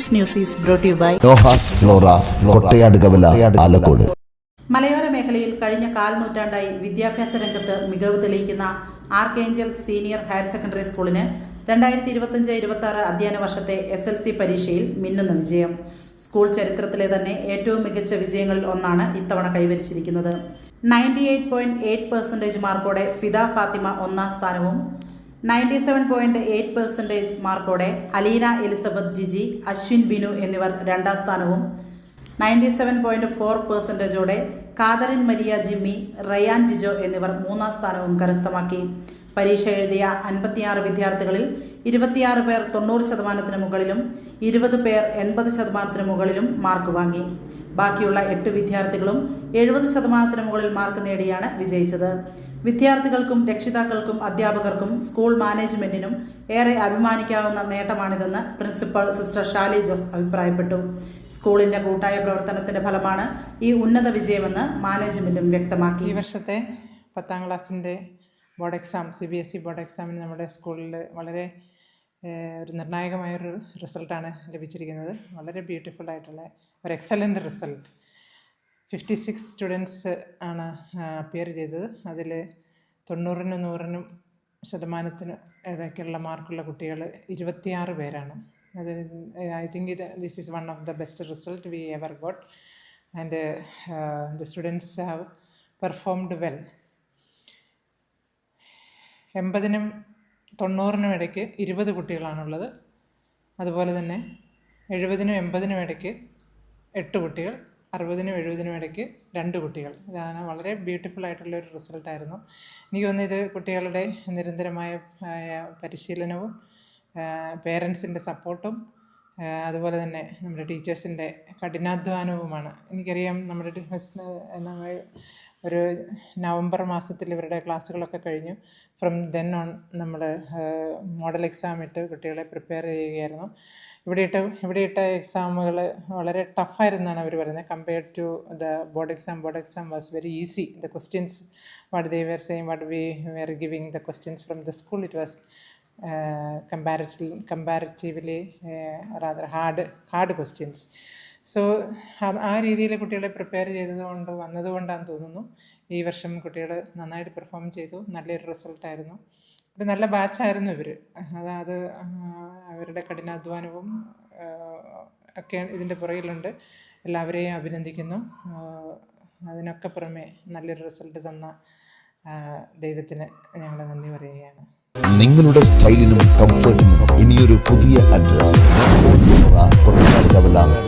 This news is brought to you by Noah's Flora Kottayadukavala Alakode. മലയോര മേഖലയിൽ കഴിഞ്ഞ കാൽനൂറ്റാണ്ടായി വിദ്യാഭ്യാസ രംഗത്ത് മികവ് തെളിയിക്കുന്ന ആർക്കേഞ്ചൽ സീനിയർ ഹയർ സെക്കൻഡറി സ്കൂളിന് 2025-26 അധ്യയന വർഷത്തെ SLC പരീക്ഷയിൽ മിന്നുന്ന വിജയം. സ്കൂൾ ചരിത്രത്തിലെ തന്നെ ഏറ്റവും മികച്ച വിജയങ്ങളിൽ ഒന്നാണ് ഇത്തവണ കൈവരിച്ചിരിക്കുന്നത്. 98.8% മാർക്കോടെ ഫിദ ഫാത്തിമ ഒന്നാം സ്ഥാനവും 97.8% മാർക്കോടെ അലീന എലിസബത്ത് ജിജി, അശ്വിൻ ബിനു എന്നിവർ രണ്ടാം സ്ഥാനവും 97.4%ഓടെ Catherine Maria Jimmy, Ryan Jijo എന്നിവർ മൂന്നാം സ്ഥാനവും കരസ്ഥമാക്കി. പരീക്ഷ എഴുതിയ 56 വിദ്യാർത്ഥികളിൽ 26 പേർ 90% മുകളിലും 20 പേർ 80% മുകളിലും മാർക്ക് വാങ്ങി. ബാക്കിയുള്ള 8 വിദ്യാർത്ഥികളും 70% മുകളിൽ മാർക്ക് നേടിയാണ് വിജയിച്ചത്. വിദ്യാർത്ഥികൾക്കും രക്ഷിതാക്കൾക്കും അധ്യാപകർക്കും സ്കൂൾ മാനേജ്മെന്റിനും ഏറെ അഭിമാനിക്കാവുന്ന നേട്ടമാണിതെന്ന് പ്രിൻസിപ്പൽ സിസ്റ്റർ ഷാലി ജോസ് അഭിപ്രായപ്പെട്ടു. സ്കൂളിന്റെ കൂട്ടായ പ്രവർത്തനത്തിന്റെ ഫലമാണ് ഈ ഉന്നത വിജയമെന്ന് മാനേജ്മെന്റും വ്യക്തമാക്കി. ഈ വർഷത്തെ 10ാം ക്ലാസ്സിൻ്റെ ബോർഡ് എക്സാം CBSE ബോർഡ് എക്സാമിന് നമ്മുടെ സ്കൂളിൽ വളരെ ഒരു നിർണായകമായൊരു റിസൾട്ടാണ് ലഭിച്ചിരിക്കുന്നത്. വളരെ ബ്യൂട്ടിഫുൾ ആയിട്ടുള്ള ഒരു എക്സലൻ്റ് റിസൾട്ട്. 56 സ്റ്റുഡൻസ് ആണ് അപ്പിയർ ചെയ്തത്. അതിൽ 90-നും 100% ഇടയ്ക്കുള്ള മാർക്കുള്ള കുട്ടികൾ 26 പേരാണ്. അത് I think this is one of the best result we ever got and the students have performed well. 80-നും 90-നും ഇടയ്ക്ക് 20 കുട്ടികളാണുള്ളത്. അതുപോലെ തന്നെ 70-നും 80-നും ഇടയ്ക്ക് 8 കുട്ടികൾ, 60-നും 70-നും ഇടയ്ക്ക് 2 കുട്ടികൾ. ഇതാണ് വളരെ ബ്യൂട്ടിഫുൾ ആയിട്ടുള്ളൊരു റിസൾട്ടായിരുന്നു. എനിക്ക് തോന്നുന്നു ഇത് കുട്ടികളുടെ നിരന്തരമായ പരിശീലനവും പേരൻസിൻ്റെ സപ്പോർട്ടും അതുപോലെ തന്നെ നമ്മുടെ ടീച്ചേഴ്സിൻ്റെ കഠിനാധ്വാനവുമാണ്. എനിക്കറിയാം നമ്മുടെ ഒരു നവംബർ മാസത്തിൽ ഇവരുടെ ക്ലാസ്സുകളൊക്കെ കഴിഞ്ഞു. ഫ്രം ദെൻ ഓൺ നമ്മൾ മോഡൽ എക്സാം ഇട്ട് കുട്ടികളെ പ്രിപ്പയർ ചെയ്യുകയായിരുന്നു. ഇവിടെ ഇട്ട എക്സാമുകൾ വളരെ ടഫായിരുന്നാണ് അവർ പറയുന്നത്. Compared to the board exam was very easy. The questions what they were saying, what we were giving the questions from the school, it was comparatively rather hard questions. So ആ രീതിയിൽ കുട്ടികളെ പ്രിപ്പയർ വന്നതുകൊണ്ടാണെന്ന് തോന്നുന്നു ഈ വർഷം കുട്ടികൾ നന്നായിട്ട് perform ചെയ്തു. നല്ലൊരു റിസൾട്ടായിരുന്നു. ഒരു നല്ല ബാച്ചായിരുന്നു ഇവർ. അത് അവരുടെ കഠിനാധ്വാനവും ഒക്കെ ഇതിൻ്റെ പുറകിലുണ്ട്. എല്ലാവരെയും അഭിനന്ദിക്കുന്നു. അതിനൊക്കെ പുറമെ നല്ലൊരു റിസൾട്ട് തന്ന ദൈവത്തിന് ഞങ്ങൾ നന്ദി പറയുകയാണ്. നിങ്ങളുടെ സ്റ്റൈലിനും കംഫർട്ടിനും ഇനിയൊരു പുതിയ അഡ്രസ്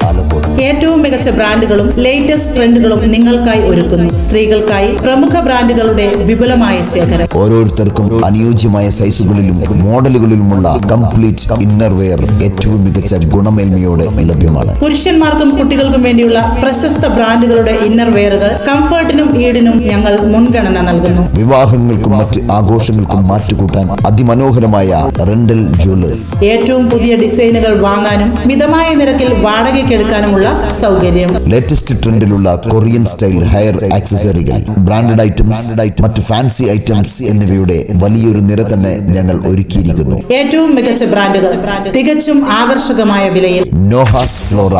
ആലക്കോട്. ഏറ്റവും മികച്ച ബ്രാൻഡുകളും ലേറ്റസ്റ്റ് ട്രെൻഡുകളും നിങ്ങൾക്കായി ഒരുക്കുന്നു. സ്ത്രീകൾക്കായി പ്രമുഖ ബ്രാൻഡുകളുടെ വിപുലമായ ശേഖരം. ഓരോരുത്തർക്കും അനുയോജ്യമായ സൈസുകളിലും മോഡലുകളിലുമുള്ള കംപ്ലീറ്റ് ഇന്നർ വെയർ ഏറ്റവും മികച്ച ഗുണമേന്മയോടെ ലഭ്യമാണ്. പുരുഷന്മാർക്കും കുട്ടികൾക്കും വേണ്ടിയുള്ള പ്രശസ്ത ബ്രാൻഡുകളുടെ ഇന്നർ വെയറുകൾ കംഫർട്ടിനും ഈടിനും ഞങ്ങൾ മുൻഗണന നൽകുന്നു. വിവാഹങ്ങൾക്കും മറ്റ് ആഘോഷങ്ങൾക്കും മാറ്റുകൂട്ടാൻ അതിമനോഹരമായ റെന്റൽ ജ്വല്ലേഴ്സ്. ഏറ്റവും പുതിയ ഡിസൈനുകൾ വാങ്ങാനും മിതമായ നിരക്കിൽ വാടകയ്ക്കെടുക്കാനുമുള്ള സൗകര്യം. ലേറ്റസ്റ്റ് ട്രെൻഡിലുള്ള കൊറിയൻ സ്റ്റൈൽ ഹെയർ ആക്സസറികൾ, ബ്രാൻഡഡ് ഐറ്റംസ്, മറ്റ് ഫാൻസി ഐറ്റംസ് എന്നിവയുടെ വലിയൊരു നിര തന്നെ ഞങ്ങൾ ഒരുക്കിയിരിക്കുന്നു. ഏറ്റവും മികച്ച ബ്രാൻഡുകൾ തികച്ചും ആകർഷകമായ വിലയിൽ. Noah's Flora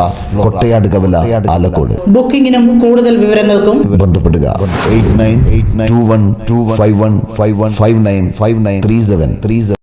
Kottayadukavala Alakode. ബുക്കിംഗിനും കൂടുതൽ വിവരങ്ങൾക്കും ബന്ധപ്പെടുക 898921215159593737.